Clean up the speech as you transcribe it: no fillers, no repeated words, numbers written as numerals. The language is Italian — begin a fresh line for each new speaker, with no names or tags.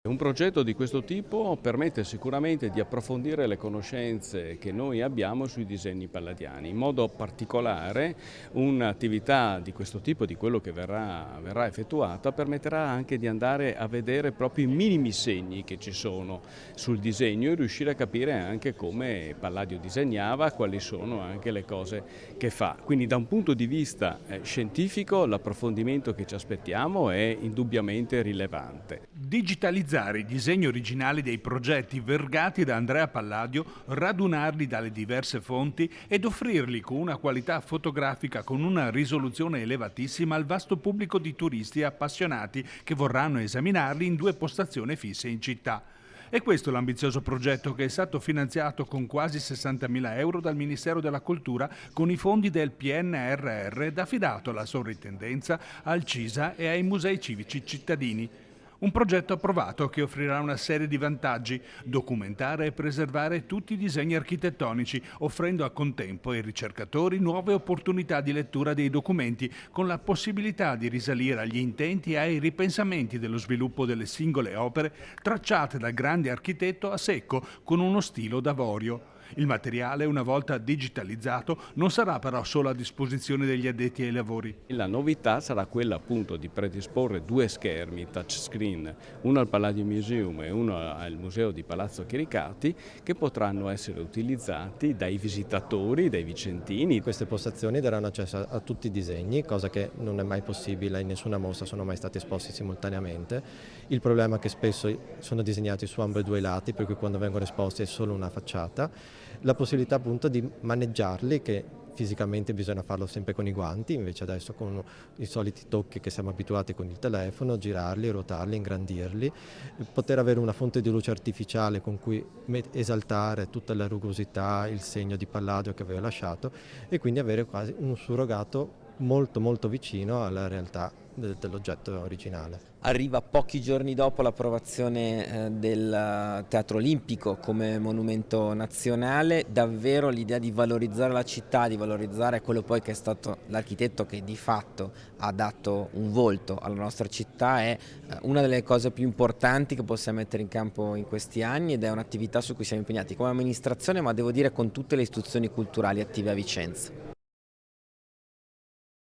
Un progetto di questo tipo permette sicuramente di approfondire le conoscenze che noi abbiamo sui disegni palladiani. In modo particolare un'attività di questo tipo, di quello che verrà effettuata, permetterà anche di andare a vedere proprio i minimi segni che ci sono sul disegno e riuscire a capire anche come Palladio disegnava, quali sono anche le cose che fa. Quindi da un punto di vista scientifico l'approfondimento che ci aspettiamo è indubbiamente rilevante.
Digitalizzare i disegni originali dei progetti vergati da Andrea Palladio, radunarli dalle diverse fonti ed offrirli con una qualità fotografica con una risoluzione elevatissima al vasto pubblico di turisti e appassionati che vorranno esaminarli in 2 postazioni fisse in città. E questo è l'ambizioso progetto che è stato finanziato con quasi 60.000 euro dal Ministero della Cultura con i fondi del PNRR ed affidato alla sovrintendenza, al CISA e ai musei civici cittadini. Un progetto approvato che offrirà una serie di vantaggi: documentare e preservare tutti i disegni architettonici, offrendo a contempo ai ricercatori nuove opportunità di lettura dei documenti, con la possibilità di risalire agli intenti e ai ripensamenti dello sviluppo delle singole opere tracciate dal grande architetto a secco con uno stilo d'avorio. Il materiale, una volta digitalizzato, non sarà però solo a disposizione degli addetti ai lavori.
La novità sarà quella appunto di predisporre 2 schermi touchscreen, uno al Palladio Museum e uno al Museo di Palazzo Chiericati, che potranno essere utilizzati dai visitatori, dai vicentini.
Queste postazioni daranno accesso a tutti i disegni, cosa che non è mai possibile, in nessuna mostra sono mai stati esposti simultaneamente. Il problema è che spesso sono disegnati su ambedue i lati, per cui quando vengono esposti è solo una facciata. La possibilità appunto di maneggiarli, che fisicamente bisogna farlo sempre con i guanti, invece adesso con i soliti tocchi che siamo abituati con il telefono, girarli, ruotarli, ingrandirli, poter avere una fonte di luce artificiale con cui esaltare tutta la rugosità, il segno di Palladio che aveva lasciato e quindi avere quasi un surrogato molto molto vicino alla realtà dell'oggetto originale.
Arriva pochi giorni dopo l'approvazione del Teatro Olimpico come monumento nazionale. Davvero l'idea di valorizzare la città, di valorizzare quello poi che è stato l'architetto che di fatto ha dato un volto alla nostra città è una delle cose più importanti che possiamo mettere in campo in questi anni ed è un'attività su cui siamo impegnati come amministrazione, ma devo dire con tutte le istituzioni culturali attive a Vicenza.